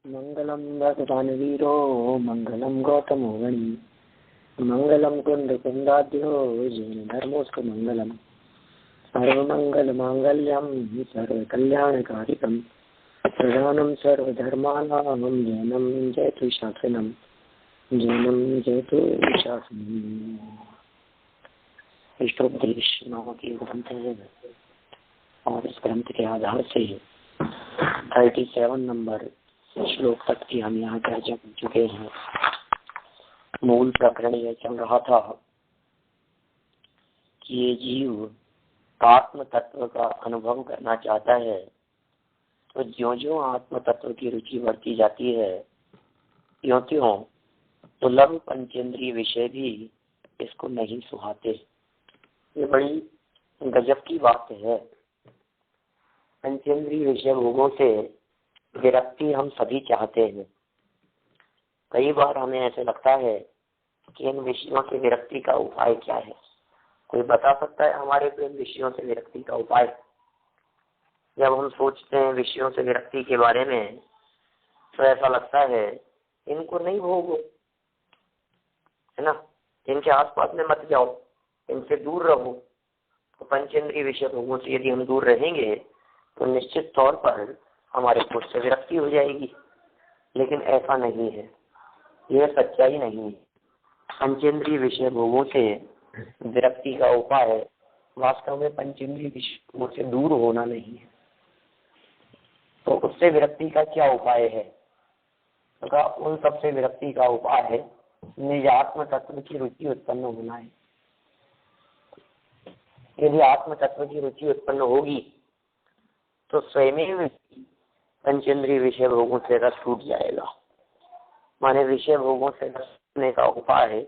मंगलम भगवानवीरो मंगलम गौतमो गणी मंगलम कुंद कुंदाद्यो जैन धर्मोस्तु मंगलम सर्वमंगल मांगल्यम सर्वकल्याणकारिकम प्रधानम सर्वधर्माणां जैनम जयतु शासनम जैनम जयतु शासनम। इष्टोपदेश नामक एक ग्रंथ है और इस ग्रंथ के आधार से 37 नंबर श्लोक तक की हम यहाँ चर्चा कर चुके हैं। मूल प्रकरण यह चल रहा था कि ये जीव आत्म तत्व का अनुभव करना चाहता है, तो ज्यों ज्यों आत्म तत्व की रुचि बढ़ती जाती है त्यों त्यों दुर्लभ पंचेंद्रीय विषय भी इसको नहीं सुहाते। ये बड़ी गजब की बात है। पंचेंद्रीय विषय भोगों से विरक्ति हम सभी चाहते हैं। कई बार हमें ऐसे लगता है कि इन विषयों से विरक्ति का उपाय क्या है। कोई बता सकता है हमारे को इन विषयों से विरक्ति का उपाय? जब हम सोचते हैं विषयों से विरक्ति के बारे में तो ऐसा लगता है इनको नहीं भोगो, है ना, इनके आसपास में मत जाओ, इनसे दूर रहो। तो पंचेंद्रीय विषय भोगों से यदि हम दूर रहेंगे तो निश्चित तौर पर हमारे को उससे विरक्ति हो जाएगी। लेकिन ऐसा नहीं है, यह सच्चाई नहीं है। पंचेंद्रीय विषय भोगों से विरक्ति का उपाय वास्तव में पंचेंद्रीय विषय भोगों से दूर होना नहीं है। तो उससे विरक्ति का क्या उपाय है? तो उन सबसे विरक्ति का उपाय है निज आत्म तत्व की रुचि उत्पन्न होना है। यदि आत्म तत्व की रुचि उत्पन्न होगी तो स्वयं पंचेंद्रीय विषय भोगों से रस टूट जाएगा। माने विषय भोगों से रस टूटने का उपाय है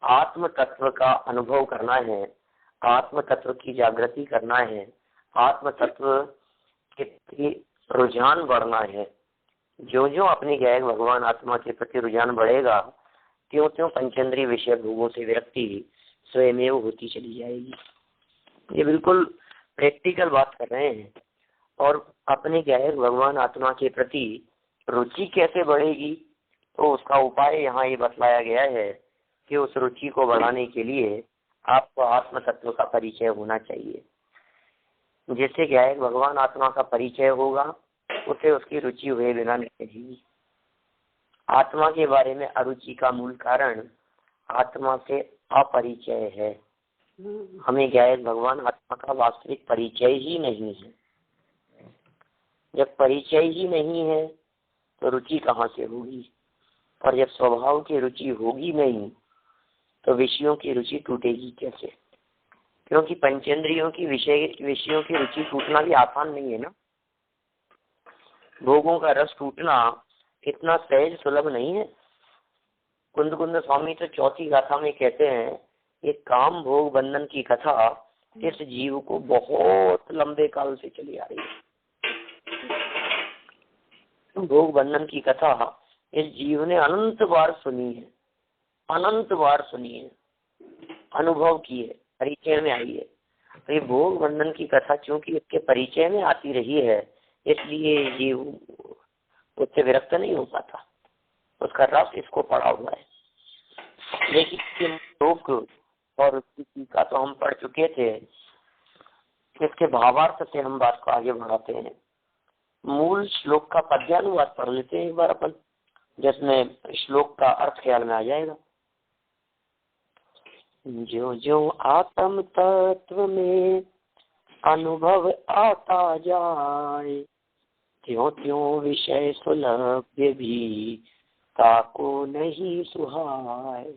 आत्म तत्व का अनुभव करना है, आत्म तत्व की जागृति करना है, आत्म तत्व के रुझान बढ़ना है। जो जो अपनी गायक भगवान आत्मा के प्रति रुझान बढ़ेगा त्यों त्यों पंचेंद्रीय विषय भोगों से विरक्ति स्वयं होती चली जाएगी। ये बिल्कुल प्रैक्टिकल बात कर रहे हैं। और अपने गायक भगवान आत्मा के प्रति रुचि कैसे बढ़ेगी, तो उसका उपाय यहाँ ये बतलाया गया है कि उस रुचि को बढ़ाने के लिए आपको आत्म तत्व का परिचय होना चाहिए। जिससे गायक भगवान आत्मा का परिचय होगा उसे उसकी रुचि हुए बिना नहीं रहेगी। आत्मा के बारे में अरुचि का मूल कारण आत्मा से अपरिचय है। हमें गायक भगवान आत्मा का वास्तविक परिचय ही नहीं है। जब परिचय ही नहीं है तो रुचि कहाँ से होगी? और जब स्वभाव की रुचि होगी नहीं तो विषयों की रुचि टूटेगी कैसे? क्योंकि पंचेंद्रियों की विषयों की रुचि टूटना भी आसान नहीं है ना। भोगों का रस टूटना इतना सहज सुलभ नहीं है। कुंद स्वामी तो चौथी गाथा में कहते हैं ये काम भोग बंधन की कथा इस जीव को बहुत लंबे काल से चली आ रही है। भोग बंधन की कथा इस जीव ने अनंत बार सुनी है, अनंत बार सुनी है, अनुभव की है, परिचय में आई है। तो ये भोग बंधन की कथा चूंकि इसके परिचय में आती रही है इसलिए जीव उससे विरक्त नहीं हो पाता, उसका रस इसको पड़ा हुआ है। लेकिन लोक और उसकी टीका तो हम पढ़ चुके थे। इसके भावार्थ से हम बात को आगे बढ़ाते हैं। मूल श्लोक का पद्यानुवाद पढ़ लेते हैं एक बार अपन, जिसमें श्लोक का अर्थ ख्याल में आ जाएगा। जो जो आत्म तत्व में अनुभव आता जाए त्यों त्यों विषय सुलभ्य भी ताको नहीं सुहाए।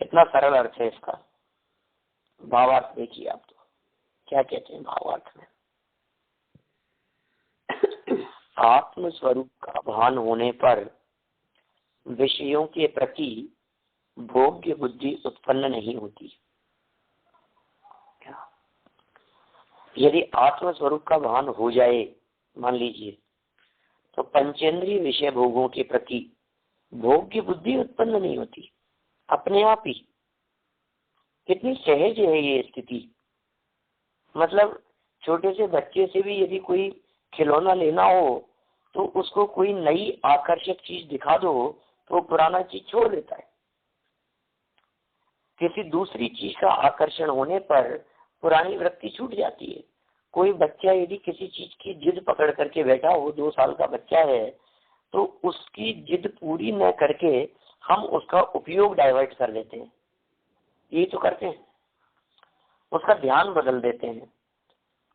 कितना सरल अर्थ है इसका। भावार्थ देखिए आप तो क्या कहते हैं भावार्थ में। आत्म स्वरूप का भान होने पर विषयों के प्रति भोग्य बुद्धि उत्पन्न नहीं होती। यदि आत्म स्वरूप का भान हो जाए मान लीजिए तो पंचेंद्रीय विषय भोगों के प्रति भोग्य बुद्धि उत्पन्न नहीं होती अपने आप ही। कितनी सहज है ये स्थिति। मतलब छोटे से बच्चे से भी यदि कोई खिलौना लेना हो तो उसको कोई नई आकर्षक चीज दिखा दो तो पुराना चीज छोड़ देता है। किसी दूसरी चीज का आकर्षण होने पर पुरानी वृत्ति छूट जाती है। कोई बच्चा यदि किसी चीज की जिद पकड़ करके बैठा हो, 2 साल का बच्चा है, तो उसकी जिद पूरी न करके हम उसका उपयोग डाइवर्ट कर देते हैं। यही तो करते हैं, उसका ध्यान बदल देते हैं,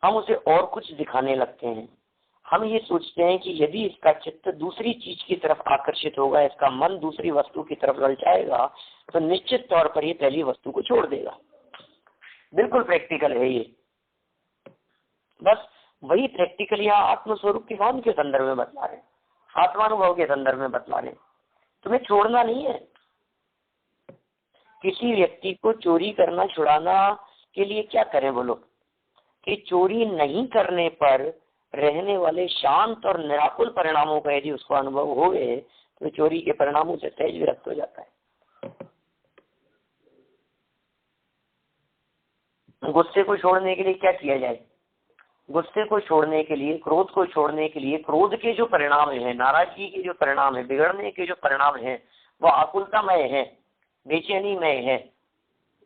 हम उसे और कुछ दिखाने लगते हैं। हम ये सोचते हैं कि यदि इसका चित्त दूसरी चीज की तरफ आकर्षित होगा, इसका मन दूसरी वस्तु की तरफ ललचाएगा, तो निश्चित तौर पर ये पहली वस्तु को छोड़ देगा। बिल्कुल प्रैक्टिकल है ये। बस वही प्रैक्टिकल यहाँ आत्मस्वरूप के भान के संदर्भ में बतला रहे, आत्मानुभव के संदर्भ में बतला रहे। तुम्हें छोड़ना नहीं है। किसी व्यक्ति को चोरी करना छुड़ाना के लिए क्या करें बोलो, कि चोरी नहीं करने पर रहने वाले शांत और निराकुल परिणामों का यदि उसको अनुभव हो गए तो चोरी के परिणामों से सहज विरक्त हो जाता है। गुस्से को छोड़ने के लिए क्या किया जाए? गुस्से को छोड़ने के लिए, क्रोध को छोड़ने के लिए, क्रोध के जो परिणाम है, नाराजगी के जो परिणाम है, बिगड़ने के जो परिणाम है, वो आकुलतामय है, बेचैनीमय है,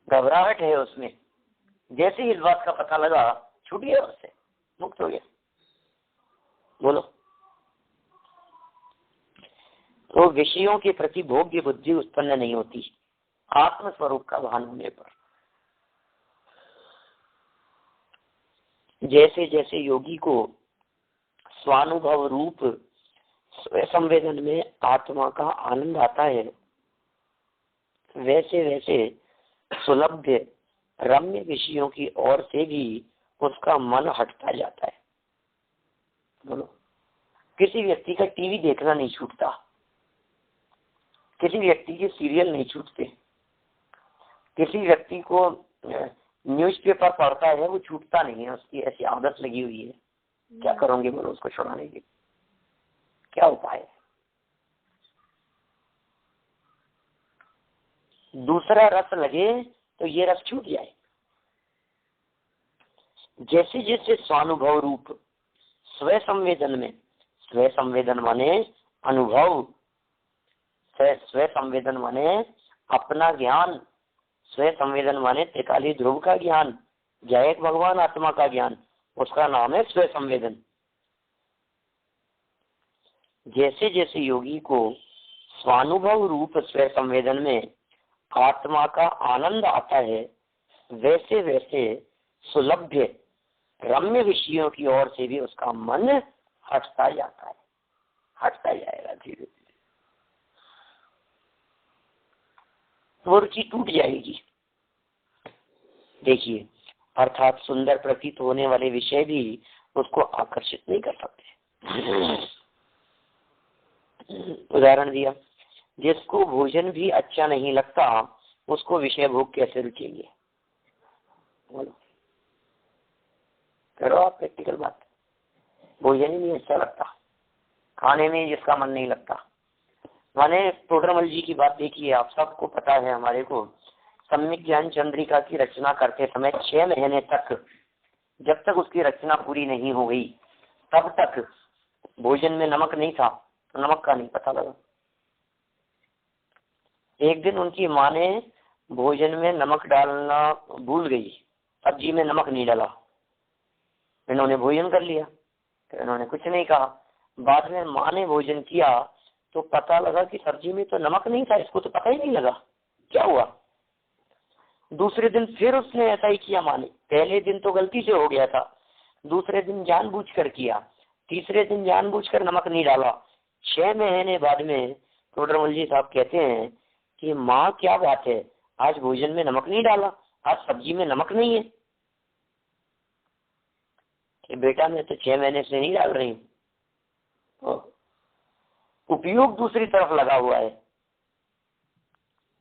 घबराहट है उसमें। जैसे ही इस बात का पता लगा, छूट गया, उससे मुक्त हो गया। बोलो। तो विषयों के प्रति भोग्य बुद्धि उत्पन्न नहीं होती आत्मस्वरूप का भान होने पर। जैसे जैसे योगी को स्वानुभव रूप संवेदन में आत्मा का आनंद आता है, वैसे वैसे सुलभ रम्य विषयों की ओर से भी उसका मन हटता जाता है। बोलो। किसी व्यक्ति का टीवी देखना नहीं छूटता, किसी व्यक्ति के सीरियल नहीं छूटते, किसी व्यक्ति को न्यूज़पेपर पढ़ता है वो छूटता नहीं है, उसकी ऐसी आदत लगी हुई है। क्या करोगे बोलो उसको छुड़ाने के? क्या उपाय है? दूसरा रस लगे तो ये रस छूट जाए। जैसे जैसे स्वानुभव रूप स्व संवेदन में, स्व संवेदन माने अनुभव, स्व संवेदन माने अपना ज्ञान, स्व संवेदन माने त्रिकाली ध्रुव का ज्ञान, जैक भगवान आत्मा का ज्ञान, उसका नाम है स्व संवेदन। जैसे जैसे योगी को स्वानुभव रूप स्व संवेदन में आत्मा का आनंद आता है, वैसे वैसे सुलभ्य रम्य विषयों की ओर से भी उसका मन हटता जाता है, हटता जाएगा धीरे धीरे, वो रुचि टूट जाएगी। देखिए, अर्थात सुंदर प्रतीत होने वाले विषय भी उसको आकर्षित नहीं कर सकते। उदाहरण दिया, जिसको भोजन भी अच्छा नहीं लगता उसको विषय भोग कैसे रुचेंगे? बोलो, करो आप प्रैक्टिकल बात। भोजन ही नहीं अच्छा लगता, खाने में जिसका मन नहीं लगता। माने टोडरमल जी की बात देखिए, आप सबको पता है, हमारे को सम्यक ज्ञान चंद्रिका की रचना करते समय 6 महीने तक, जब तक उसकी रचना पूरी नहीं हो गई तब तक भोजन में नमक नहीं था, तो नमक का नहीं पता लगा। एक दिन उनकी माँ ने भोजन में नमक डालना भूल गई, सब्जी में नमक नहीं डाला, इन्होंने भोजन कर लिया, तो इन्होंने कुछ नहीं कहा। बाद में माँ ने भोजन किया तो पता लगा कि सब्जी में तो नमक नहीं था, इसको तो पता ही नहीं लगा क्या हुआ। दूसरे दिन फिर उसने ऐसा ही किया माँ ने। पहले दिन तो गलती से हो गया था, दूसरे दिन जानबूझकर किया, तीसरे दिन जानबूझकर नमक नहीं डाला। 6 महीने बाद में टोडरमल जी साहब कहते हैं कि माँ क्या बात है, आज भोजन में नमक नहीं डाला, आज सब्जी में नमक नहीं है। कि बेटा मैं तो 6 महीने से नहीं डाल रही हूँ, तो उपयोग दूसरी तरफ लगा हुआ है,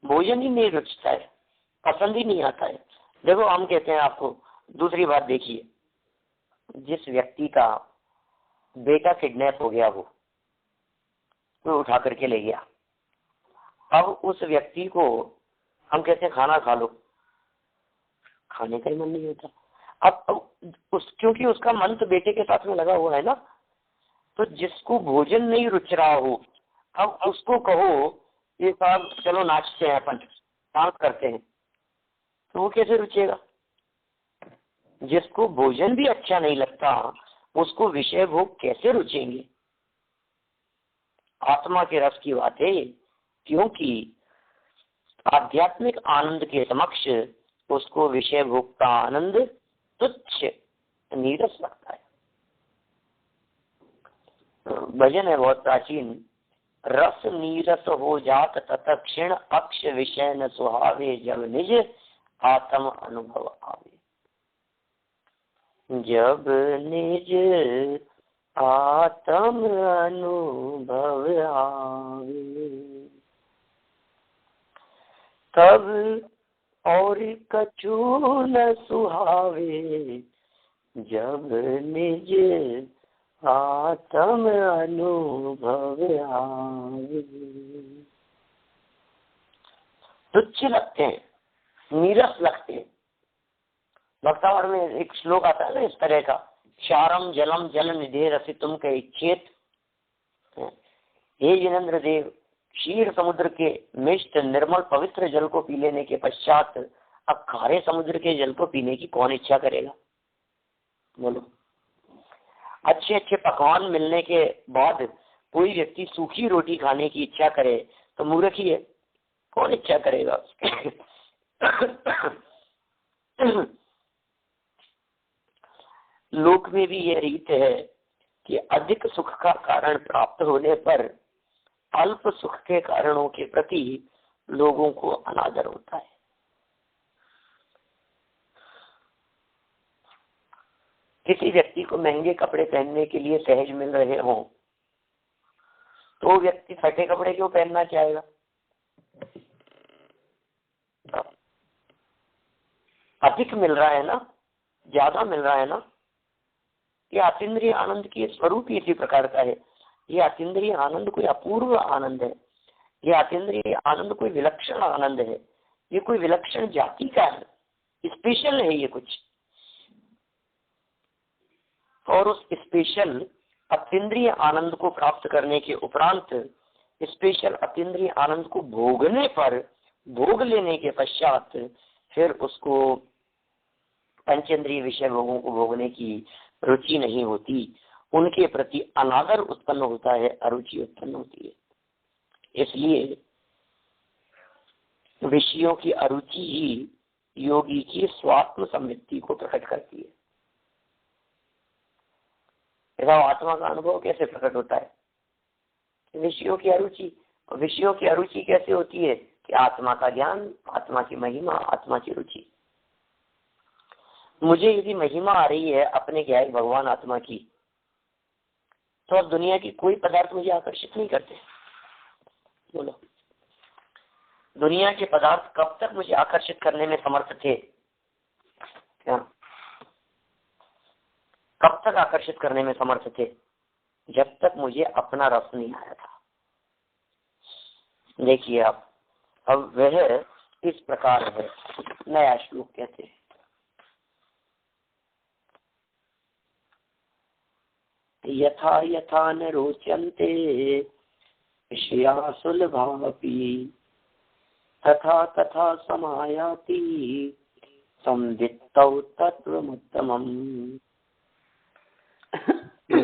भोजन ही नहीं रुचता है, पसंद ही नहीं आता है। देखो हम कहते हैं आपको दूसरी बात देखिए, जिस व्यक्ति का बेटा किडनैप हो गया, वो उठा करके ले गया, अब उस व्यक्ति को हम कहते हैं खाना खा लो, खाने का ही मन नहीं होता। अब क्योंकि उसका मन तो बेटे के साथ में लगा हुआ है ना, तो जिसको भोजन नहीं रुच रहा हो, अब उसको कहो ये साहब चलो नाचते हैं, अपन डांस करते हैं, तो वो कैसे रुचेगा? जिसको भोजन भी अच्छा नहीं लगता उसको विषय भोग कैसे रुचेंगे? आत्मा के रस की बात है, क्योंकि आध्यात्मिक आनंद के समक्ष उसको विषय भोग का आनंद तुच्छ नीरस लगता है। भजन है बहुत प्राचीन, रस नीरस हो जात तत क्षण अक्ष विषय न सुहावे, जब निज आत्म अनुभव आवे। जब निज आत्म अनुभव आवे, तब और कछु न सुहावे, जब निज आत्म अनुभव आवे। तुच्छ लगते हैं, नीरस लगते हैं। भक्तावर में एक श्लोक आता है ना इस तरह का, क्षारम जलम जल निधे रसि तुम के इच्छेत। हे जिनेन्द्र देव, क्षीर समुद्र के मिष्ट निर्मल पवित्र जल को पी लेने के पश्चात अब खारे समुद्र के जल को पीने की कौन इच्छा करेगा? बोलो। अच्छे अच्छे पकवान मिलने के बाद कोई व्यक्ति सूखी रोटी खाने की इच्छा करे तो मूर्ख ही है, कौन इच्छा करेगा? लोक में भी यह रीत है कि अधिक सुख का कारण प्राप्त होने पर अल्प सुख के कारणों के प्रति लोगों को अनादर होता है। किसी व्यक्ति को महंगे कपड़े पहनने के लिए सहज मिल रहे हों तो व्यक्ति फटे कपड़े क्यों पहनना चाहेगा? अधिक मिल रहा है ना, ज्यादा मिल रहा है ना। ये अतीन्द्रिय आनंद की स्वरूप इसी प्रकार का है। ये अतीन्द्रिय आनंद कोई अपूर्व आनंद है, ये अतीन्द्रिय आनंद कोई विलक्षण आनंद है, ये कोई विलक्षण जाति का है, स्पेशल है ये कुछ। और उस स्पेशल अतीन्द्रिय आनंद को प्राप्त करने के उपरांत स्पेशल अतीन्द्रिय आनंद को भोगने पर, भोग लेने के पश्चात फिर उसको पंचेंद्रिय विषय भोगों को भोगने की रुचि नहीं होती, उनके प्रति अनादर उत्पन्न होता है, अरुचि उत्पन्न होती है। इसलिए विषयों की अरुचि ही योगी की स्वात्म समृद्धि को प्रकट करती है। आत्मा का अनुभव कैसे प्रकट होता है? विषयों की अरुचि। विषयों की अरुचि कैसे होती है? कि आत्मा का ज्ञान, आत्मा की महिमा, आत्मा की रुचि। मुझे यदि महिमा आ रही है अपने क्या है भगवान आत्मा की, तो अब दुनिया की कोई पदार्थ मुझे आकर्षित नहीं करते। बोलो, दुनिया के पदार्थ कब तक मुझे आकर्षित करने में समर्थ थे? क्या कब तक आकर्षित करने में समर्थ थे? जब तक मुझे अपना रस नहीं आया था। देखिए आप, अब वह इस प्रकार है। नया श्लोक कहते हैं, यथा यथा न रोचन्ते विषया सुलभापि, तथा तथा समायाति संवित्तौ तत्त्वमुत्तमम्।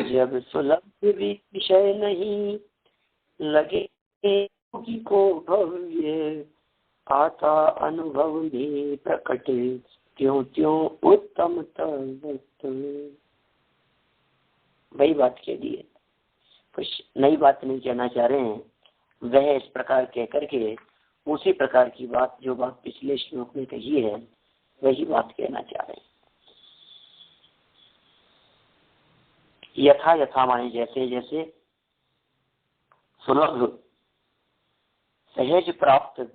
जब सुलभ विषय नहीं लगे योगी को भव्य, आता अनुभव में प्रकट त्यों त्यों उत्तम तत्व। वही बात कह दी है, कुछ नई बात नहीं कहना चाह रहे हैं। वह इस प्रकार कह करके उसी प्रकार की बात, जो बात पिछले श्लोक में कही है, वही बात कहना चाह रहे हैं। यथा यथा माने जैसे जैसे, सुलभ सहज प्राप्त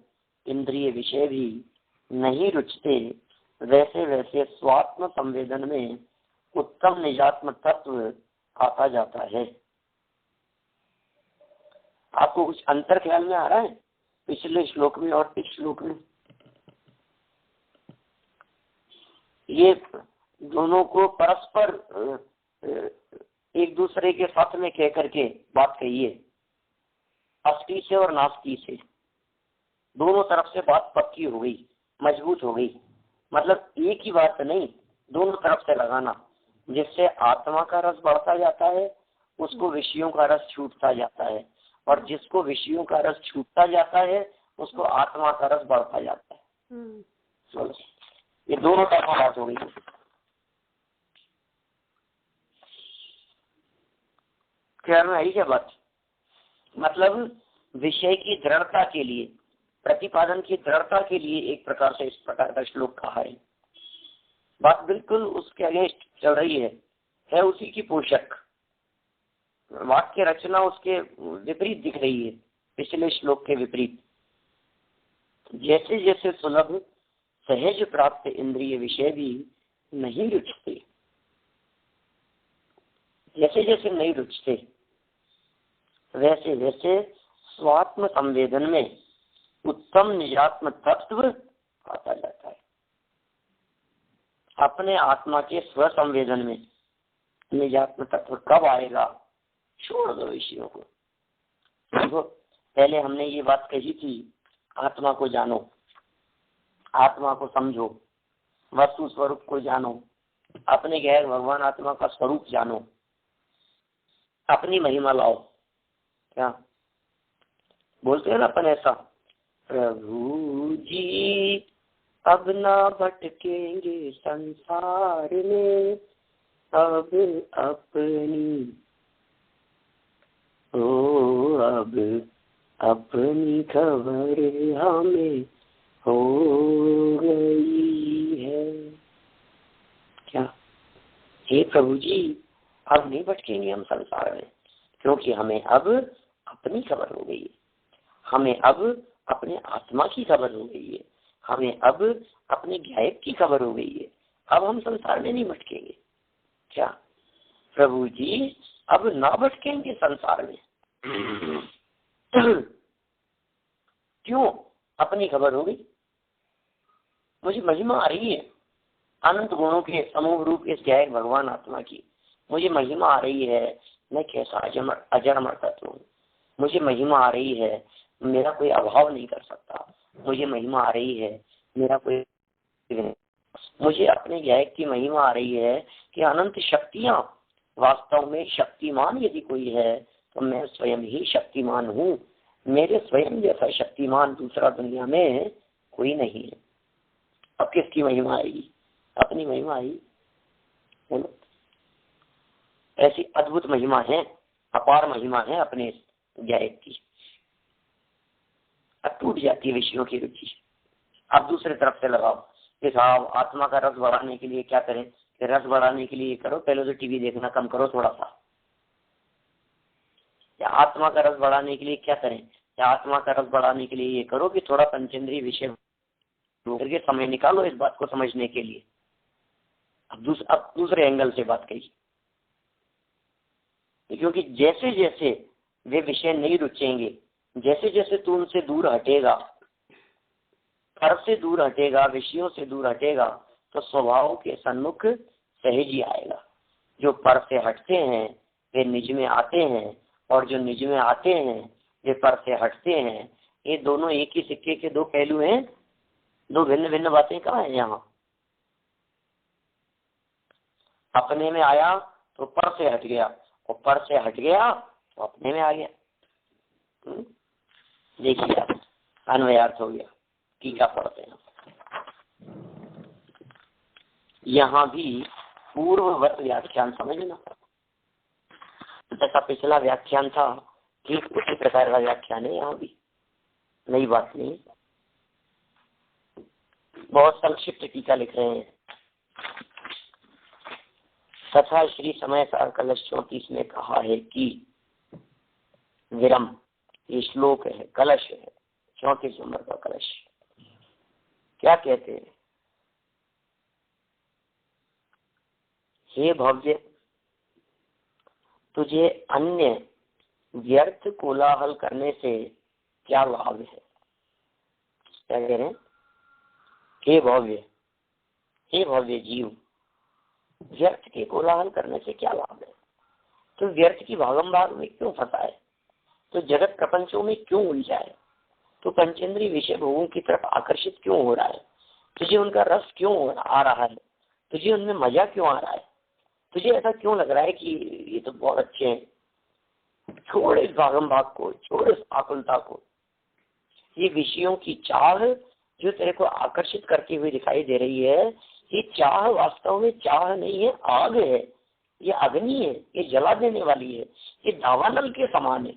इंद्रिय विषय भी नहीं रुचते, वैसे वैसे स्वात्म संवेदन में उत्तम निजात्म तत्व आता जाता है। आपको कुछ अंतर ख्याल में आ रहा है पिछले श्लोक में और इस श्लोक में? ये दोनों को परस्पर एक दूसरे के साथ में कह करके बात कहिए, अस्ति से और नास्ति से, दोनों तरफ से बात पक्की हो गई, मजबूत हो गई। मतलब एक ही बात नहीं, दोनों तरफ से लगाना, जिससे आत्मा का रस बढ़ता जाता है, उसको विषयों का रस छूटता जाता है, और जिसको विषयों का रस छूटता जाता है उसको आत्मा का रस बढ़ता जाता है। ये दोनों तरफ बात हो गई। क्या में आई क्या बात? मतलब विषय की दृढ़ता के लिए, प्रतिपादन की दृढ़ता के लिए एक प्रकार से इस प्रकार का श्लोक कहा है। बात बिल्कुल उसके अगेंस्ट चल रही है उसी की पोषक, वाक्य रचना उसके विपरीत दिख रही है, पिछले श्लोक के विपरीत। जैसे जैसे सुलभ सहज प्राप्त इंद्रिय विषय भी नहीं रुचते, जैसे जैसे नहीं रुचते, वैसे वैसे स्वात्म संवेदन में उत्तम निजात्म तत्व आता जाता है। अपने आत्मा के स्व संवेदन में निजात्म तत्व कब आएगा? छोड़ दो विषयों को। देखो, पहले हमने ये बात कही थी, आत्मा को जानो, आत्मा को समझो, वस्तु स्वरूप को जानो, अपने गैर भगवान आत्मा का स्वरूप जानो, अपनी महिमा लाओ। क्या बोलते हैं ना अपन ऐसा, प्रभु जी अब ना भटकेंगे संसार में, अब अपनी अब अपनी खबर हमें हो गई है। क्या? हे प्रभु जी, अब नहीं भटकेंगे हम संसार में, क्योंकि हमें अब अपनी खबर हो गई है, हमें अब अपने आत्मा की खबर हो गई है, हमें अब अपने गायब की खबर हो गई है। अब हम संसार में नहीं भटकेंगे। क्या? प्रभु जी अब ना भटकेंगे संसार में। क्यों? अपनी खबर हो गई, मुझे महिमा आ रही है अनंत गुणों के समूह रूप इस गायक भगवान आत्मा की। मुझे महिमा आ रही है मैं कैसा अजर अमर तत्व हूँ। मुझे महिमा आ रही है मेरा कोई अभाव नहीं कर सकता। मुझे महिमा आ रही है मेरा कोई, मुझे अपने गायक की महिमा आ रही है कि अनंत शक्तियां, वास्तव में शक्तिमान यदि कोई है तो मैं स्वयं ही शक्तिमान हूँ। मेरे स्वयं जैसा शक्तिमान दूसरा दुनिया में कोई नहीं है। अब किसकी महिमा आएगी? अपनी महिमा आई। बोलो, ऐसी अद्भुत महिमा है, अपार महिमा है अपने गायक की। अब टूट जाती है विषयों की रुचि। अब दूसरे तरफ से लगाओ कि साहब आत्मा का रस बढ़ाने के लिए क्या करें? कि रस बढ़ाने के लिए करो, पहले तो टीवी देखना कम करो थोड़ा सा। या आत्मा का रस बढ़ाने के लिए क्या करें? या आत्मा का रस बढ़ाने के लिए ये करो कि थोड़ा पंचेंद्रीय विषय करके समय निकालो इस बात को समझने के लिए। अब दूसरे एंगल से बात कही, क्योंकि जैसे जैसे वे विषय नहीं रुचेंगे, जैसे जैसे तू उनसे दूर हटेगा, कर्म से दूर हटेगा, विषयों से दूर हटेगा, तो स्वभाव के सन्मुख सहज ही आएगा। जो पर से हटते हैं वे निज में आते हैं, और जो निज में आते हैं वे पर से हटते हैं। ये दोनों एक ही सिक्के के दो पहलू हैं। दो भिन्न भिन्न बातें कहाँ हैं यहाँ? अपने में आया तो पर से हट गया, और पर से हट गया तो अपने में आ गया। देखिए अन्वयार्थ हो गया। टीका पढ़ते हैं। यहाँ भी पूर्ववत व्याख्यान समझना, जैसा पिछला व्याख्यान था ठीक उसी प्रकार का व्याख्यान है। यहाँ भी नई बात नहीं, बहुत संक्षिप्त टीका लिख रहे हैं। तथा श्री समय सार कलश 34 में कहा है कि विरम, ये श्लोक है, कलश है 34 नंबर का कलश। क्या कहते हैं? हे भव्य, तुझे अन्य व्यर्थ कोलाहल करने से क्या लाभ है? क्या कह रहे हैं? हे भव्य जीव, व्यर्थ के कोलाहल करने से क्या लाभ है? तो व्यर्थ की भागम भाग में क्यों फंसा है, तो जगत प्रपंचों में क्यों उलझा है, तो पंचेंद्रीय विषय भोगों की तरफ आकर्षित क्यों हो रहा है, तुझे उनका रस क्यों आ रहा है, तुझे उनमें मजा क्यों आ रहा है, तुझे ऐसा क्यों लग रहा है कि ये तो बहुत अच्छे हैं। छोड़ इस भागम भाग को, छोड़ इस आकुलता को। ये विषयों की चाह जो तेरे को आकर्षित करती हुई दिखाई दे रही है, ये चाह वास्तव में चाह नहीं है, आग है, ये अग्नि है, ये जला देने वाली है, ये दावानल के समान है,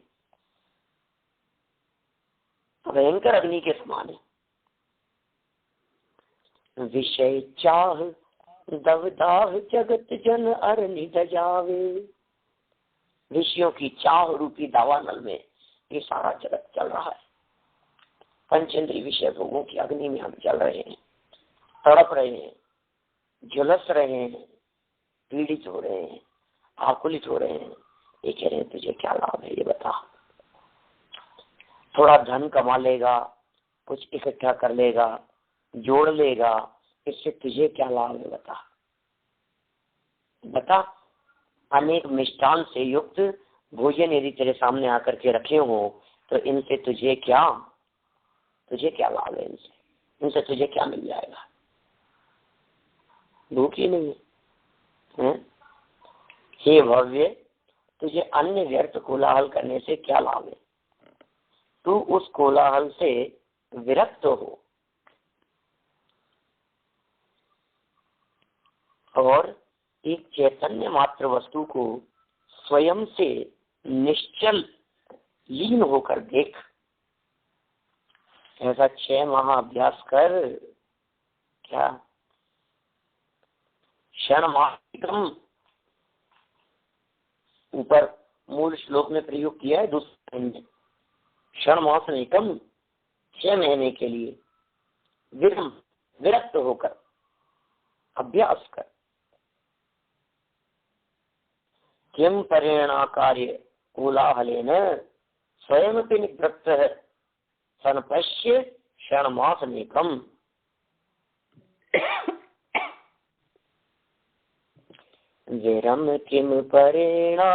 भयंकर अग्नि के समान है। विषय चाह दवदाह जगत जन अर निध जावे। विषयों की चाह रूपी दावानल में ये सारा जगत चल रहा है। पंचेंद्रीय विषय भोगों की अग्नि में हम जल रहे हैं, तड़प रहे हैं, झुलस रहे हैं, पीड़ित हो रहे हैं, आकुलित हो रहे हैं। ये कह रहे हैं तुझे क्या लाभ है ये बता। थोड़ा धन कमा लेगा, कुछ इकट्ठा कर लेगा, जोड़ लेगा, इससे तुझे क्या लाभ है बता। बता, अनेक मिष्ठान से युक्त भोजन यदि तेरे सामने आकर के रखे हो तो इनसे तुझे क्या लाभ है, इनसे तुझे क्या मिल जाएगा। भूख ही नहीं है। हे भव्य, तुझे अन्य व्यर्थ कोलाहल करने से क्या लाभ है। तू उस कोलाहल से विरक्त हो और एक चैतन्य मात्र वस्तु को स्वयं से निश्चल लीन होकर देख। ऐसा 6 माह अभ्यास कर। क्या क्षण मात्रम ऊपर मूल श्लोक में प्रयोग किया है, दूसरे में क्षण मास निकम 6 महीने के लिए विरक्त होकर अभ्यास कर। किम परिणा कार्य कोलाहलेन स्वयमपि निवृत्तः सनपश्य क्षणमासमेकम्। विरम किम परिणा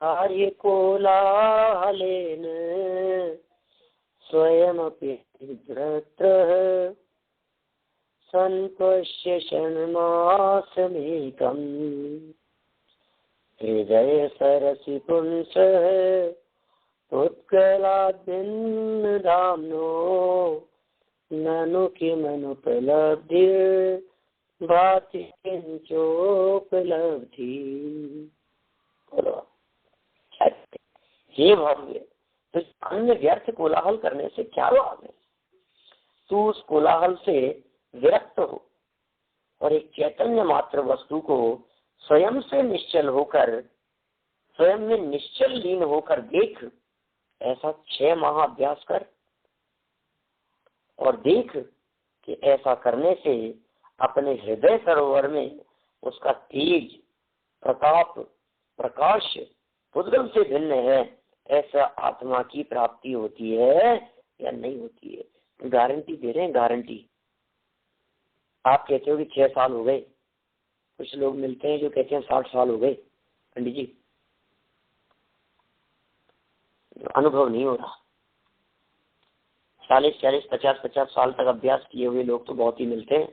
कार्य कोलाहलेन स्वयमपि निवृत्तः सनपश्य क्षणमासमेकम्। हृदय सरसि पुंसः उत्कलाद्भिन्न धाम्नो ननु किमनुपलब्धि भाति किंचोपलब्धि। हे भव्य, तो अन्य व्यर्थ कोलाहल करने से क्या लाभ है। तू उस कोलाहल से विरक्त हो और एक चैतन्य मात्र वस्तु को स्वयं से निश्चल होकर, स्वयं में निश्चल लीन होकर देख। ऐसा 6 माह अभ्यास कर और देख कि ऐसा करने से अपने हृदय सरोवर में उसका तेज, प्रताप, प्रकाश पुद्गल से भिन्न है, ऐसा आत्मा की प्राप्ति होती है या नहीं होती है। गारंटी दे रहे हैं, गारंटी। आप कहते हो कि 6 साल हो गए, कुछ लोग मिलते हैं जो कहते हैं 60 साल हो गए। पंडित जी, अनुभव नहीं हो रहा। 40, 50 साल तक अभ्यास किए हुए लोग तो बहुत ही मिलते हैं।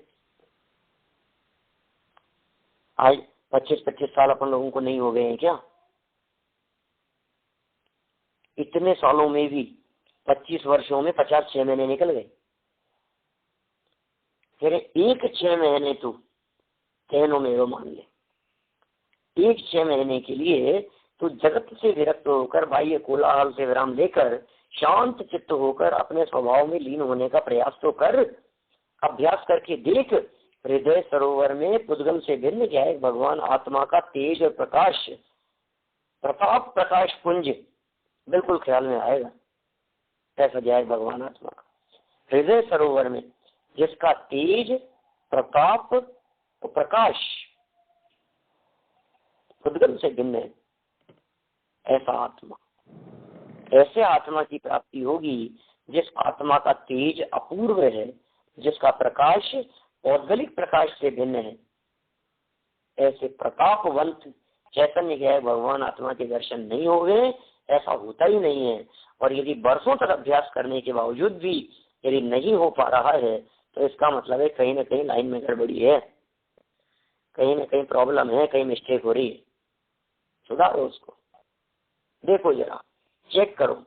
आज 25 साल अपन लोगों को नहीं हो गए हैं क्या। इतने सालों में भी 25 वर्षों में 50 6 महीने निकल गए। फिर एक 6 महीने तू कहनों में वो मान ले। एक 6 महीने के लिए तू जगत से विरक्त होकर, बाह्य कोलाहल से विराम लेकर, शांत चित्त होकर अपने स्वभाव में लीन होने का प्रयास तो कर। अभ्यास करके देख, हृदय सरोवर में पुद्गल से भिन्न क्या है, भगवान आत्मा का तेज और प्रकाश, प्रताप, प्रकाश पुंज बिल्कुल ख्याल में आएगा। ऐसा जाए भगवान आत्मा का हृदय सरोवर में, जिसका तेज, प्रताप और प्रकाश पुद्गल से भिन्न है। ऐसा आत्मा, ऐसे आत्मा की प्राप्ति होगी जिस आत्मा का तेज अपूर्व है, जिसका प्रकाश औद्गलिक प्रकाश से भिन्न है। ऐसे प्रतापवंत चैतन्य क्या है, भगवान आत्मा के दर्शन नहीं हो गए, ऐसा होता ही नहीं है। और यदि बरसों तक अभ्यास करने के बावजूद भी यदि नहीं हो पा रहा है तो इसका मतलब है कहीं ना कहीं लाइन में गड़बड़ी है, कहीं ना कहीं प्रॉब्लम है, कहीं मिस्टेक हो रही है। सुधारो उसको, देखो जरा, चेक करो,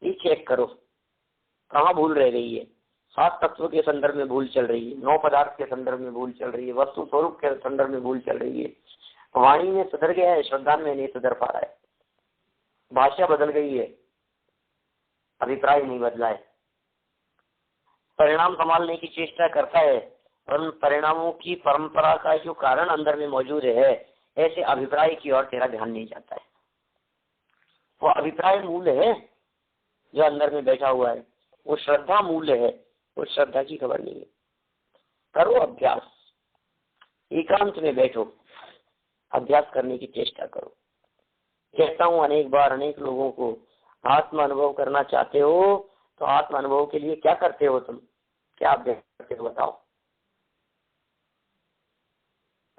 ये चेक करो कहाँ भूल रह गई है। 7 तत्व के संदर्भ में भूल चल रही है, 9 पदार्थ के संदर्भ में भूल चल रही है, वस्तु स्वरूप के संदर्भ में भूल चल रही है। वाणी में सुधर गया है, श्रद्धा में नहीं सुधर पा रहा है, भाषा बदल गई है, अभिप्राय नहीं बदला है। परिणाम संभालने की चेष्टा करता है और उन परिणामों की परंपरा का जो कारण अंदर में मौजूद है, ऐसे अभिप्राय की ओर तेरा ध्यान नहीं जाता है। वो अभिप्राय मूल है जो अंदर में बैठा हुआ है, वो श्रद्धा मूल्य है, वो श्रद्धा की खबर नहीं है। करो अभ्यास, एकांत में बैठो, अभ्यास करने की चेष्टा करो। कहता हूँ अनेक बार अनेक लोगों को, आत्म अनुभव करना चाहते हो तो आत्म अनुभव के लिए क्या करते हो तुम, क्या अभ्यास करते हो बताओ।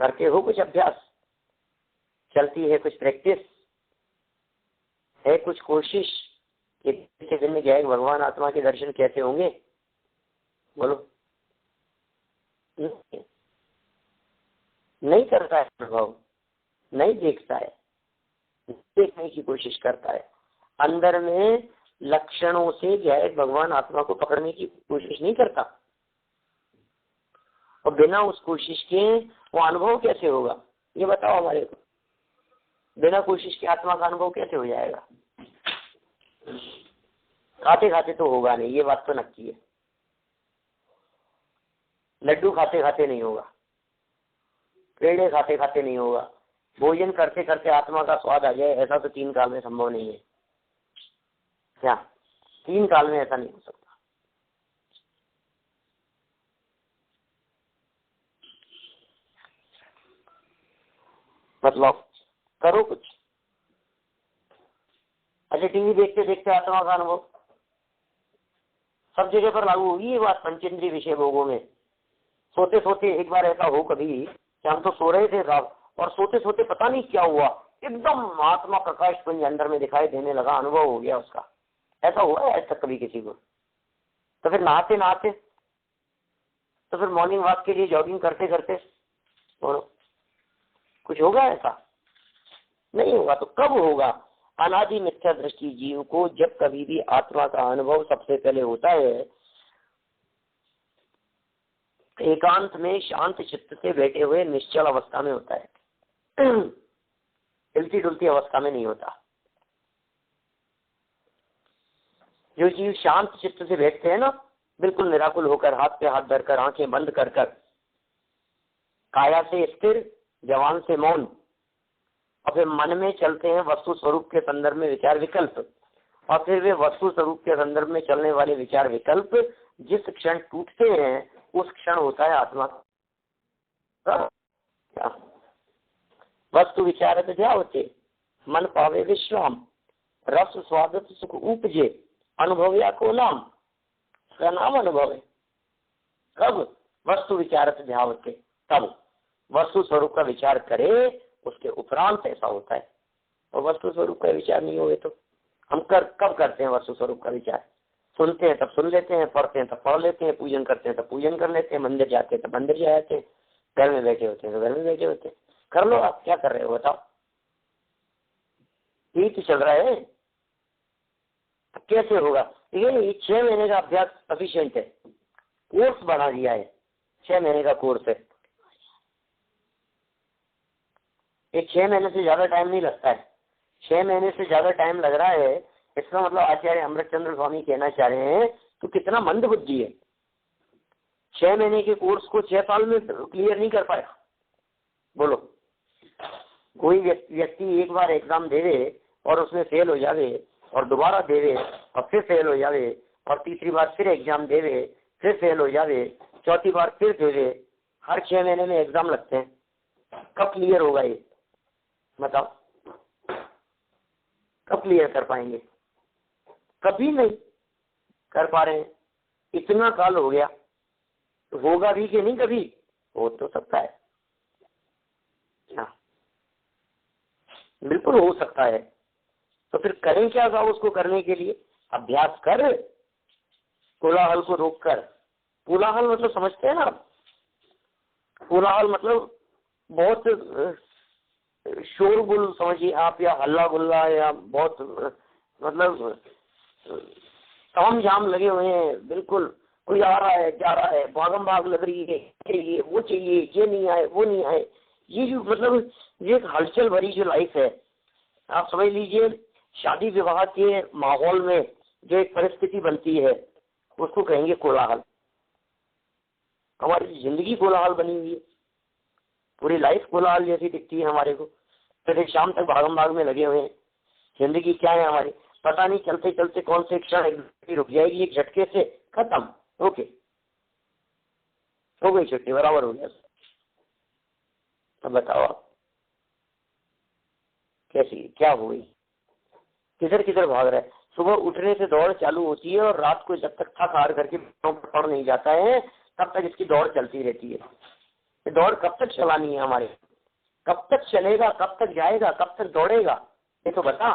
करते हो कुछ अभ्यास, चलती है कुछ प्रैक्टिस, है कुछ कोशिश कि के दिन में जाएगा भगवान आत्मा के दर्शन कैसे होंगे, बोलो। नहीं करता है अनुभव, नहीं देखता है, देखने की कोशिश करता है, अंदर में लक्षणों से जय भगवान आत्मा को पकड़ने की कोशिश नहीं करता। और बिना उस कोशिश के वो अनुभव कैसे होगा, ये बताओ हमारे को। बिना कोशिश के आत्मा का अनुभव कैसे हो जाएगा। खाते खाते तो होगा नहीं, ये बात तो नक्की है। लड्डू खाते खाते नहीं होगा, पेड़े खाते खाते नहीं होगा, भोजन करते करते आत्मा का स्वाद आ जाए, ऐसा तो 3 काल में संभव नहीं है। क्या 3 काल में ऐसा नहीं हो सकता। मतलब करो कुछ। अच्छा, टीवी देखते देखते आत्मा का अनुभव सब जगह पर लागू होगी ये बात पंचेंद्रिय विषय भोगों में। सोते सोते एक बार ऐसा हो कभी कि हम तो सो रहे थे साहब, और सोते सोते पता नहीं क्या हुआ, एकदम आत्मा प्रकाश पुंज अंदर में दिखाई देने लगा, अनुभव हो गया उसका। ऐसा हुआ है आज तक कभी किसी को? तो फिर नहाते नहाते, तो फिर मॉर्निंग वॉक के लिए जॉगिंग करते करते बोलो, कुछ होगा ऐसा? नहीं होगा। तो कब होगा? अनादि मिथ्या दृष्टि जीव को जब कभी भी आत्मा का अनुभव सबसे पहले होता है, एकांत में शांत चित्त से बैठे हुए निश्चल अवस्था में होता है, हिलती डुलती अवस्था में नहीं होता। जो जीव शांत चित्त से बैठते हैं ना, बिल्कुल निराकुल होकर, हाथ पे हाथ धरकर, आंखें बंद कर कर, काया से स्थिर, जवान से मौन, और फिर मन में चलते हैं वस्तु स्वरूप के संदर्भ में विचार विकल्प, और फिर वे वस्तु स्वरूप के संदर्भ में चलने वाले विचार विकल्प जिस क्षण टूटते हैं उस क्षण होता है आत्मा का वस्तु विचार क्या होते, मन पावे विश्राम, रस स्वागत सुख उपजे, अनुभव या को नाम, का नाम अनुभव है। कब? वस्तु विचार ध्यावते, तब वस्तु स्वरूप का विचार करे उसके उपरांत ऐसा होता है। और वस्तु स्वरूप का विचार नहीं हुए तो हम कब करते हैं वस्तु स्वरूप का विचार? सुनते हैं तब सुन लेते हैं, पढ़ते हैं तब पढ़ लेते हैं, पूजन करते हैं तब पूजन कर लेते हैं, मंदिर जाते हैं तब मंदिर जाते हैं, घर में बैठे होते हैं तो घर में बैठे होते हैं। कर लो, आप क्या कर रहे हो बताओ? यही तो चल रहा है। कैसे होगा? ये 6 महीने का अभ्यास सफिशिएंट है, कोर्स बना दिया है, 6 महीने का कोर्स है। ये 6 महीने से ज्यादा टाइम नहीं लगता है। 6 महीने से ज्यादा टाइम लग रहा है, इसका मतलब आचार्य अमृतचंद्र स्वामी कहना चाह रहे हैं तो कितना मंद बुद्धि है। 6 महीने के कोर्स को 6 साल में क्लियर नहीं कर पाया। बोलो, कोई व्यक्ति एक बार एग्जाम देवे और उसमें फेल हो जावे, और दोबारा देवे और फिर फेल हो जावे, और तीसरी बार फिर एग्जाम देवे फिर फेल हो जावे, चौथी बार फिर देवे, हर 6 महीने में एग्जाम लगते हैं, कब क्लियर होगा ये बताओ? कब क्लियर कर पाएंगे? कभी नहीं कर पा रहे हैं। इतना काल हो गया, तो होगा भी कि नहीं? कभी हो तो सकता है। हाँ, बिल्कुल हो सकता है। तो फिर करें क्या साहब उसको करने के लिए? अभ्यास कर, कोलाहल को रोक कर। कोलाहल मतलब समझते हैं ना? कोलाहल मतलब बहुत शोरगुल समझिए आप, या हल्ला गुल्ला, या बहुत मतलब ताम झाम लगे हुए हैं, बिल्कुल कोई आ रहा है जा रहा है, भागम भाग लग रही है, चाहिए वो चाहिए, ये नहीं आए वो नहीं आए, ये जो मतलब ये एक हलचल भरी जो लाइफ है, आप समझ लीजिए शादी विवाह के माहौल में जो एक परिस्थिति बनती है उसको कहेंगे कोलाहल। हमारी जिंदगी कोलाहल बनी हुई है, पूरी लाइफ कोलाहल जैसी दिखती है हमारे को। फिर शाम तक भागम भाग में लगे हुए हैं। जिंदगी क्या है हमारी पता नहीं, चलते चलते कौन से क्षण रुक जाएगी एक झटके से, खत्म, ओके हो गई छुट्टी, बराबर हो गया। तो बताओ आप कैसी क्या हो गई, किधर किधर भाग रहा है? सुबह उठने से दौड़ चालू होती है और रात को जब तक थक हार करके पड़ नहीं जाता है तब तक इसकी दौड़ चलती रहती है। ये दौड़ कब तक चलानी है हमारे, कब तक चलेगा, कब तक जाएगा, कब तक दौड़ेगा? ये तो बता।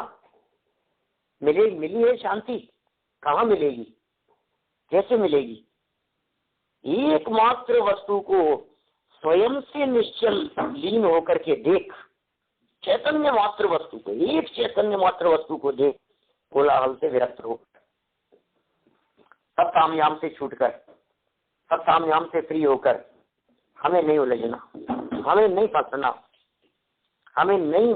मिली है शांति? कहाँ मिलेगी, कैसे मिलेगी? एकमात्र वस्तु को स्वयं से निश्चल लीन होकर के देख, चैतन्य मात्र वस्तु को, एक चैतन्य मात्र वस्तु को देख, कोलाहल से विरक्त हो, सब तामझाम से छूटकर, सब तामझाम से फ्री होकर, हमें नहीं उलझना, हमें नहीं फंसना, हमें नहीं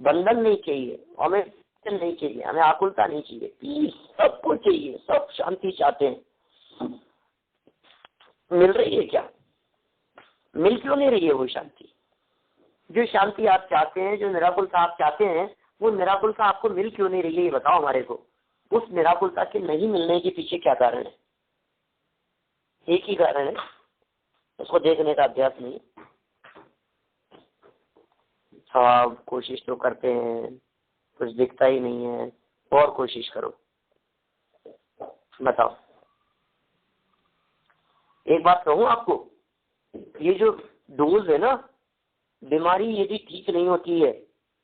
बंधन नहीं चाहिए, हमें नहीं चाहिए, हमें आकुलता नहीं चाहिए, पीस सबको चाहिए, सब शांति चाहते हैं। मिल रही है क्या? मिल क्यों नहीं रही है वो शांति? जो शांति आप चाहते हैं, जो निराकुलता आप चाहते हैं, वो निराकुलता आपको मिल क्यों नहीं रही है? ये बताओ हमारे को। उस निराकुलता के नहीं मिलने के पीछे क्या कारण है? एक ही कारण है, उसको देखने का अभ्यास नहीं। सब कोशिश तो करते हैं, कुछ दिखता ही नहीं है, और कोशिश करो। बताओ, एक बात कहूँ आपको, ये जो डोज है ना, बीमारी यदि ठीक नहीं होती है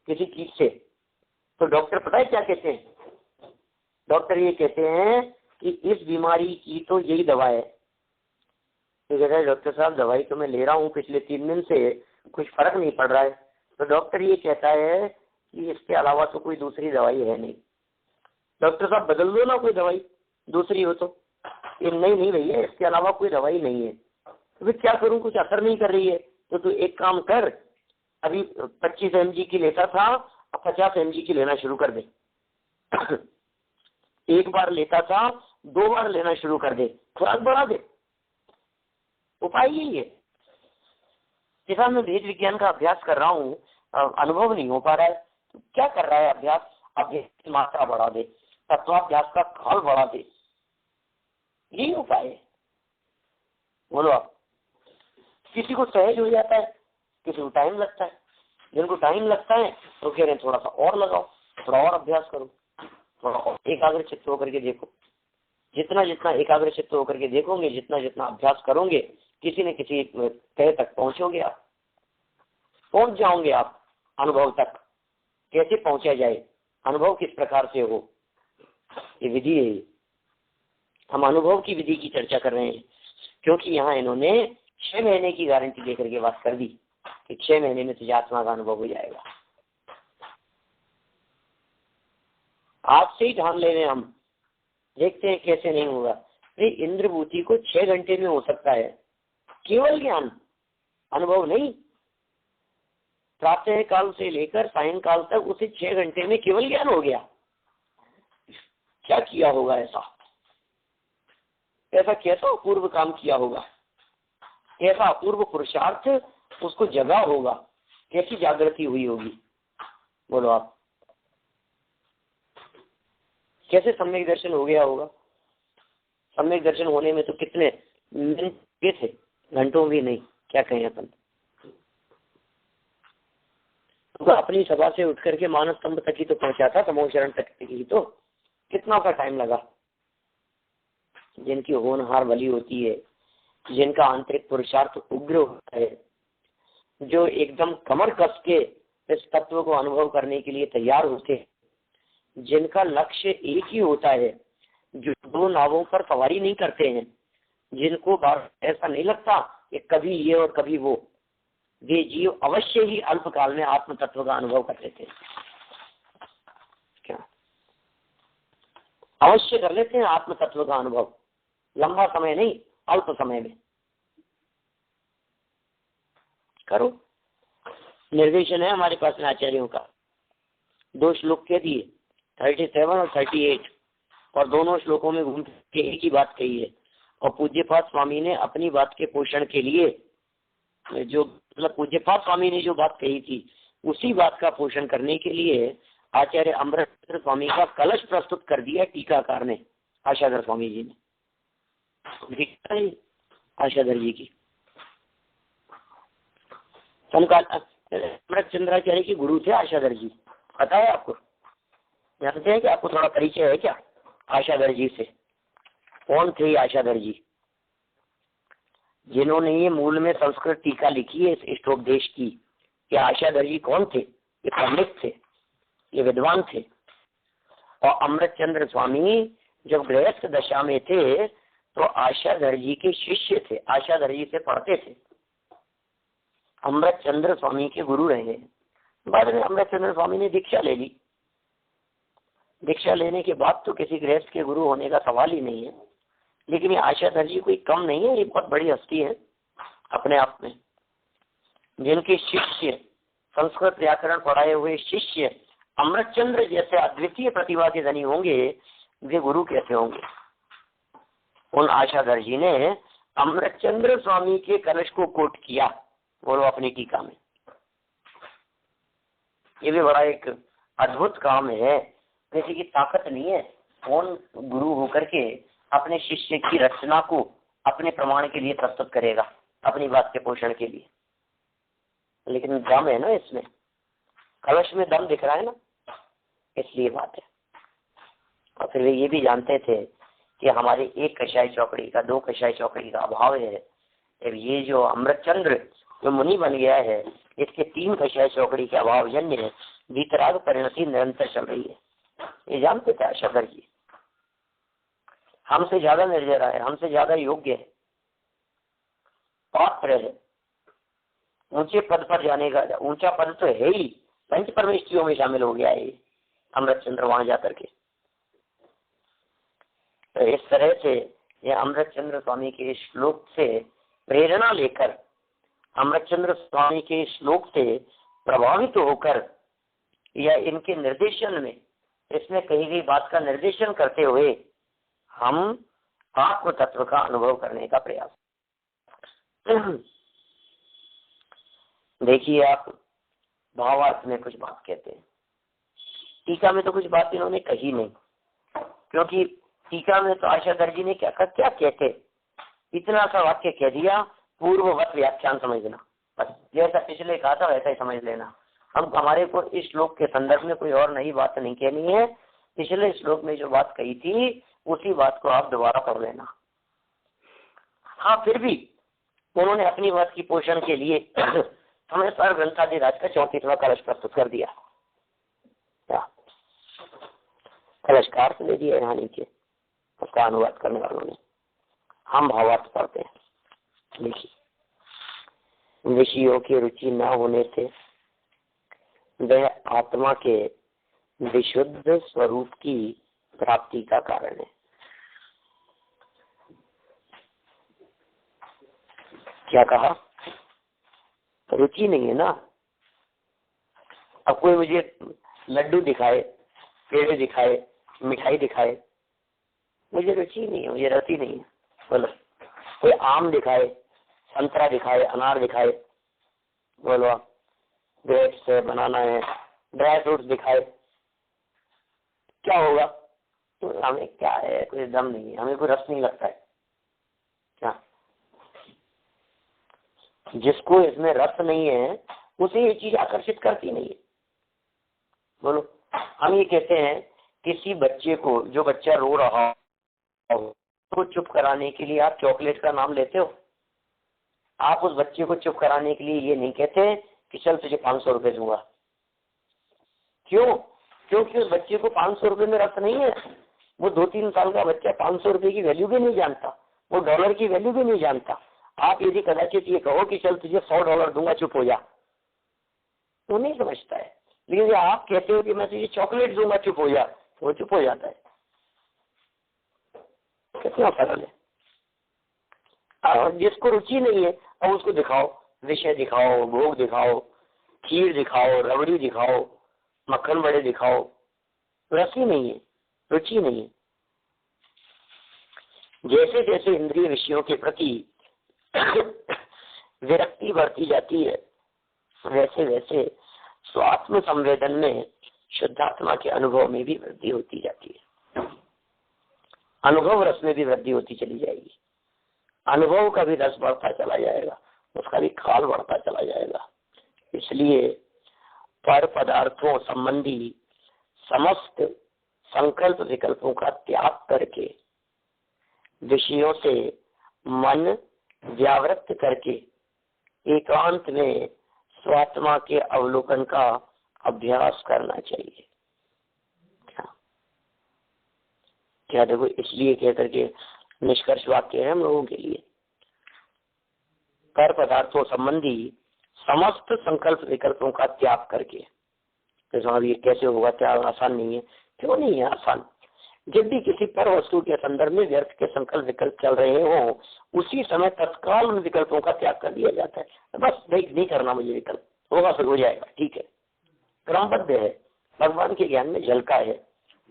किसी चीज से तो डॉक्टर पता है क्या कहते हैं? डॉक्टर ये कहते हैं कि इस बीमारी की तो यही दवा है। तो कहता है डॉक्टर साहब दवाई तो मैं ले रहा हूँ पिछले 3 दिन से, कुछ फर्क नहीं पड़ रहा है। तो डॉक्टर ये कहता है कि इसके अलावा तो कोई दूसरी दवाई है नहीं। डॉक्टर साहब बदल दो ना कोई दवाई दूसरी हो तो। ये नहीं भैया, इसके अलावा कोई दवाई नहीं है। तो फिर क्या करूं, कुछ असर नहीं कर रही है। तो तू एक काम कर, अभी 25 mg की लेता था, अब 50 mg की लेना शुरू कर दे। एक बार लेता था, 2 बार लेना शुरू कर दे, खुराक बढ़ा दे। उपाय यही है। जैसा मैं वेद विज्ञान का अभ्यास कर रहा हूँ, अनुभव नहीं हो पा रहा है, तो क्या कर रहा है अभ्यास? अभ्यास की मात्रा बढ़ा दे, तत्वाभ्यास का काल बढ़ा दे, यही उपाय है। बोलो आप। किसी को सहज हो जाता है, किसी को टाइम लगता है। जिनको टाइम लगता है तो कह रहे हैं थोड़ा सा और लगाओ, थोड़ा और अभ्यास करो, थोड़ा और एकाग्र चित्त होकर के देखो। जितना जितना एकाग्र चित्त होकर के देखोगे, जितना जितना अभ्यास करोगे, किसी न किसी तय तक पहुंचोगे आप, पहुंच जाओगे आप अनुभव तक। कैसे पहुंचा जाए, अनुभव किस प्रकार से हो, ये विधि है। हम अनुभव की विधि की चर्चा कर रहे हैं, क्योंकि यहाँ इन्होंने 6 महीने की गारंटी देकर के बात कर दी कि 6 महीने में तुझे आत्मा का अनुभव हो जाएगा। आज से ही ठान ले रहे हैं हम, देखते हैं कैसे नहीं होगा। अरे इंद्रभूति को 6 घंटे में हो सकता है, केवल ज्ञान, अनुभव नहीं। प्रातः काल से लेकर सायंकाल तक उसे 6 घंटे में केवल ज्ञान हो गया। क्या किया होगा ऐसा? ऐसा कैसा पूर्व काम किया होगा, ऐसा पूर्व पुरुषार्थ उसको जगा होगा, कैसी जागृति हुई होगी? बोलो आप। कैसे सम्यक दर्शन हो गया होगा? सम्यक दर्शन होने में तो कितने मिनट थे, घंटों भी नहीं, क्या कहें अपन। तो अपनी सभा से उठ करके मानस स्तंभ तक ही तो पहुंचा था, तमोचरण तक ही तो कितना का टाइम लगा। जिनकी होनहार बली होती है, जिनका आंतरिक पुरुषार्थ उग्र होता है, जो एकदम कमर कस के इस तत्व को अनुभव करने के लिए तैयार होते हैं, जिनका लक्ष्य एक ही होता है, जो दो नावों पर सवारी नहीं करते हैं, जिनको बार ऐसा नहीं लगता कि कभी ये और कभी वो, वे जीव अवश्य ही अल्पकाल में आत्म तत्व का अनुभव कर लेते हैं। क्या अवश्य कर लेते हैं आत्म तत्व का अनुभव, लंबा समय नहीं, अल्प समय में करो। निर्देशन है हमारे पास में आचार्यों का, 2 श्लोक कह दिए, 37 और 38, और दोनों श्लोकों में घूम के एक ही बात कही है। और पूज्यपाद स्वामी ने अपनी बात के पोषण के लिए, जो मतलब पूज्यपाद स्वामी ने जो बात कही थी, उसी बात का पोषण करने के लिए आचार्य अमृत स्वामी का कलश प्रस्तुत कर दिया टीकाकार ने, आशाधर स्वामी जी ने, आशाधर जी की। अमृत चंद्राचार्य के गुरु थे आशाधर जी, पता है आपको? जानते हैं कि आपको थोड़ा परिचय है क्या आशाधर जी से? कौन थे आशाधर जी? जिन्होंने ये मूल में संस्कृत टीका लिखी है इस इष्टोपदेश की, कि आशाधर जी कौन थे? ये पंडित थे, ये विद्वान थे। और अमृत चंद्र स्वामी जब गृहस्थ दशा में थे तो आशाधर जी के शिष्य थे, आशाधर जी से पढ़ते थे, अमृत चंद्र स्वामी के गुरु रहे। बाद में अमृत चंद्र स्वामी ने दीक्षा ले ली। दीक्षा लेने के बाद तो किसी गृहस्थ के गुरु होने का सवाल ही नहीं है। लेकिन ये आशाधर जी कोई कम नहीं है, ये बहुत बड़ी हस्ती है अपने आप में। जिनके शिष्य, संस्कृत व्याकरण पढ़ाए हुए शिष्य अमृत चंद्र जैसे अद्वितीय प्रतिभा के धनी होंगे, वे गुरु कैसे होंगे? उन आशाधर जी ने अमृत चंद्र स्वामी के कलश को कोट किया, बोलो अपनी टीका में। ये भी बड़ा एक अद्भुत काम है, किसी की ताकत नहीं है कौन गुरु होकर के अपने शिष्य की रचना को अपने प्रमाण के लिए प्रस्तुत करेगा, अपनी बात के पोषण के लिए। लेकिन दम है ना इसमें, कलश में दम दिख रहा है ना, इसलिए बात है। और फिर वे ये भी जानते थे कि हमारे एक कषाय चौकड़ी का, 2 कषाय चौकड़ी का अभाव है। ये जो अमृत चंद्र जो मुनि बन गया है, इसके 3 कषाय चौकड़ी के अभाव जन्य है, वीतराग परिणति निरंतर चल रही है। ये जानते थे आशाधर जी। हमसे ज्यादा निर्जरा है, हमसे ज्यादा योग्य है, पात्र है ऊंचे पद पर जाने का। ऊंचा पद तो है ही, 5 परमेष्ठियों में शामिल हो गया है अमृत चंद्र वहां जाकर के। तो इस तरह से ये अमृत चंद्र स्वामी के श्लोक से प्रेरणा लेकर, अमृत चंद्र स्वामी के श्लोक से प्रभावित होकर, या इनके निर्देशन में, इसमें कही गई बात का निर्देशन करते हुए हम आत्म तत्व का अनुभव करने का प्रयास। देखिए आप, भावार्थ में कुछ बात कहते हैं, टीका में तो कुछ बात इन्होंने कही नहीं, क्योंकि टीका में तो आशाधर जी ने क्या कहते, इतना सा वाक्य कह दिया, पूर्ववत व्याख्यान समझना, बस जैसा पिछले कहा था वैसा ही समझ लेना। हमारे को इस श्लोक के संदर्भ में कोई और नई बात नहीं कहनी है। पिछले श्लोक में जो बात कही थी उसी बात को आप दोबारा पढ़ लेना। हाँ, फिर भी उन्होंने अपनी बात की पोषण के लिए हमें पर ग्रंथाधिराज का 34वां कलश प्रस्तुत कर दिया। क्या कलश का अर्थ दे दिया यहाँ नीचे, उसका अनुवाद करने वालों ने। हम भावार्थ पढ़ते हैं। देखिए, विषयों की रुचि न होने से वह आत्मा के विशुद्ध स्वरूप की प्राप्ति का कारण है। क्या कहा? रुचि नहीं है ना। अब कोई मुझे लड्डू दिखाए, पेड़े दिखाए, मिठाई दिखाए, मुझे रुचि नहीं है, मुझे रति नहीं है। बोलो, कोई आम दिखाए, संतरा दिखाए, अनार दिखाए, बोलो ग्रेप्स है, बनाना है, ड्राई फ्रूट्स दिखाए, क्या होगा? तो हमें क्या है, कोई दम नहीं है, हमें कोई रस नहीं लगता है। क्या? जिसको इसमें रस नहीं है उसे ये चीज आकर्षित करती नहीं है। बोलो, हम ये कहते हैं किसी बच्चे को, जो बच्चा रो रहा हो, तो चुप कराने के लिए आप चॉकलेट का नाम लेते हो? आप उस बच्चे को चुप कराने के लिए ये नहीं कहते कि चल तुझे 500 रुपए दूंगा, क्यों? क्योंकि उस बच्चे को 500 रुपए में रस नहीं है। वो 2-3 साल का बच्चा 500 रुपए की वैल्यू भी नहीं जानता, वो डॉलर की वैल्यू भी नहीं जानता। आप यदि कदाचित ये कहो कि चल तुझे $100 दूंगा, चुप हो जा, वो नहीं समझता है। लेकिन आप कहते हो कि मैं तुझे चॉकलेट दूंगा, चुप हो जा, वो चुप हो जाता है। कितना फर्क है। और जिसको रुचि नहीं है, अब उसको दिखाओ, विषय दिखाओ, भोग दिखाओ, खीर दिखाओ, रबड़ी दिखाओ, मक्खन बड़े दिखाओ, रस ही नहीं है, रुचि नहीं है। जैसे जैसे इंद्रिय विषयों के प्रति विरक्ति बढ़ती जाती है, वैसे वैसे स्वात्म संवेदन में शुद्धात्मा के अनुभव में भी वृद्धि होती जाती है। अनुभव रस में भी वृद्धि होती चली जाएगी, अनुभव का भी रस बढ़ता चला जाएगा, उसका भी खाल बढ़ता चला जाएगा। इसलिए पर पदार्थों संबंधी समस्त संकल्प विकल्पों का त्याग करके, विषयों से मन व्यावृत्त करके एकांत में स्वात्मा के अवलोकन का अभ्यास करना चाहिए। क्या देखो, इसलिए कह करके निष्कर्ष वाक्य है हम लोगों के लिए, पर पदार्थों संबंधी समस्त संकल्प विकल्पों का त्याग करके। तो ये कैसे होगा, त्याग आसान नहीं है। क्यों नहीं है आसान? जब भी किसी पर वस्तु के संदर्भ में व्यर्थ के संकल्प विकल्प चल रहे हो, उसी समय तत्काल उन विकल्पों का त्याग कर दिया जाता है। बस नहीं करना मुझे विकल्प, होगा फिर हो जाएगा, ठीक है। क्रमबद्ध है, भगवान के ज्ञान में झलका है,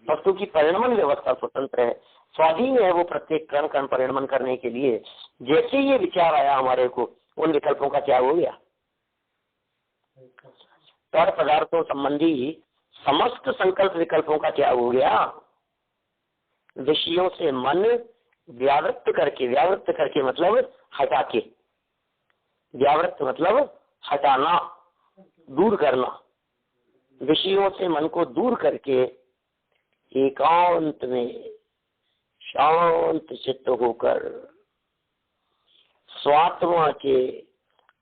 वस्तु की परिणमन व्यवस्था स्वतंत्र है, स्वाधीन है वो प्रत्येक कण कण परिणमन करने के लिए। जैसे ये विचार आया हमारे को, उन विकल्पों का त्याग हो गया। पर पदार्थों संबंधी समस्त संकल्प विकल्पों का त्याग हो गया। विषयों से मन व्यावृत्त करके मतलब हटा के, व्यावृत्त मतलब हटाना, दूर करना। विषयों से मन को दूर करके एकांत में शांत चित्त होकर स्वात्मा के,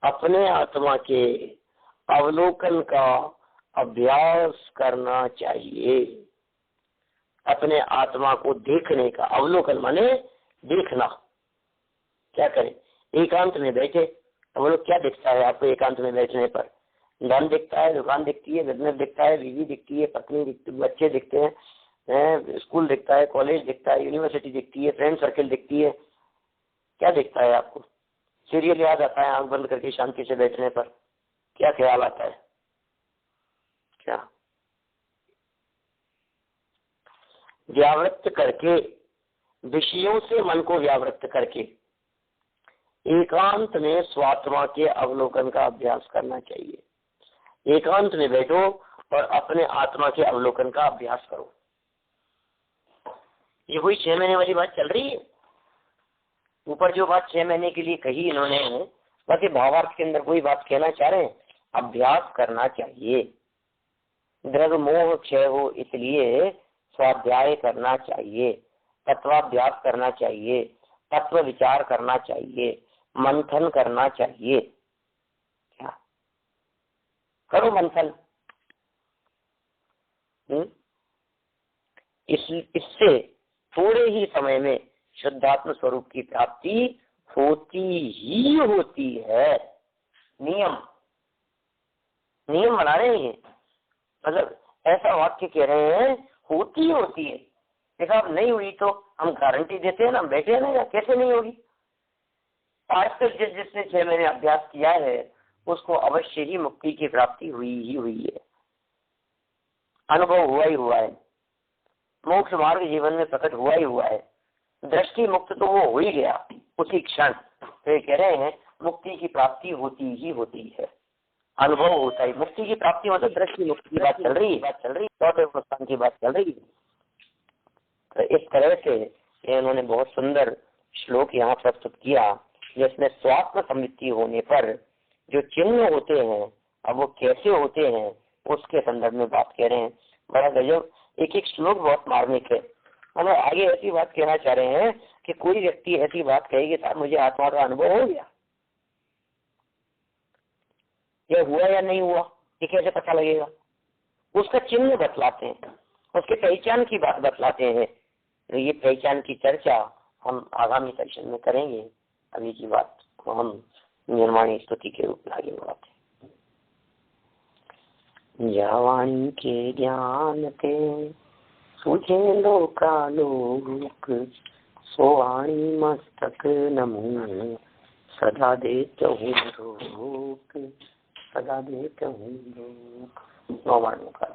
अपने आत्मा के अवलोकन का अभ्यास करना चाहिए। अपने आत्मा को देखने का, अवलोकन माने देखना। क्या करें? एकांत में बैठे, हम लोग क्या दिखता है आपको एकांत में बैठने पर? धन दिखता है, दुकान दिखती है, बिजनेस दिखता है, बीवी दिखती है, पत्नी दिखती, बच्चे दिखते हैं, स्कूल दिखता है, कॉलेज दिखता है, यूनिवर्सिटी दिखती है, फ्रेंड सर्किल दिखती है। क्या दिखता है आपको? सीरियल याद आता है आंख बंद करके शांति से बैठने पर? क्या ख्याल आता है? क्या व्यावृत्त करके, विषयों से मन को व्यावृत्त करके एकांत में स्वात्मा के अवलोकन का अभ्यास करना चाहिए। एकांत में बैठो और अपने आत्मा के अवलोकन का अभ्यास करो। ये कोई 6 महीने वाली बात चल रही है? ऊपर जो बात 6 महीने के लिए कही इन्होंने, बाकी भावार्थ के अंदर कोई बात कहना चाह रहे हैं, अभ्यास करना चाहिए। द्रव्य मोह क्षय हो इसलिए स्वाध्याय करना चाहिए, तत्वाभ्यास करना चाहिए, तत्व विचार करना चाहिए, मंथन करना चाहिए। क्या करो मंथन। इससे थोड़े ही समय में शुद्धात्म स्वरूप की प्राप्ति होती ही होती है। नियम बना रहे हैं, मतलब ऐसा वाक्य कह रहे हैं, होती है। देखा, अब नहीं हुई तो हम गारंटी देते हैं ना, बैठे ना, कैसे नहीं होगी? आज तक जिसने 6 महीने अभ्यास किया है उसको अवश्य ही मुक्ति की प्राप्ति हुई है, अनुभव हुआ ही हुआ है, मोक्ष मार्ग जीवन में प्रकट हुआ ही हुआ है। दृष्टि मुक्त तो वो हो ही गया उसी क्षण। तो ये कह रहे हैं मुक्ति की प्राप्ति होती ही होती है, अनुभव होता है। मुक्ति की प्राप्ति मतलब दृष्टि मुक्ति की बात चल रही है, चौथे प्रस्थान की बात चल रही है। तो इस तरह से इन्होंने बहुत सुंदर श्लोक यहाँ प्रस्तुत किया, जिसमें स्वात्म संवित्ति होने पर जो चिन्ह होते हैं, अब वो कैसे होते हैं उसके संदर्भ में बात कह रहे हैं। बड़ा गजब, एक श्लोक बहुत मार्मिक है। हम आगे ऐसी बात कहना चाह रहे हैं कि कोई व्यक्ति ऐसी बात कहेगी, साहब मुझे आत्मा का अनुभव हो गया, यह हुआ या नहीं हुआ, ये कैसे पता लगेगा? उसका चिन्ह बतलाते हैं, उसके पहचान की बात बतलाते हैं। तो ये पहचान की चर्चा हम आगामी सेशन में करेंगे। अभी की बात को हम निर्माणी स्तुति के रूप में आगे बढ़ाते हैं। जवानी के ज्ञान ते सूझे लोकालोक, सोवाणी मस्तक नमो सदा देत हूँ रोक, सदा देत हूँ रोक। 9 का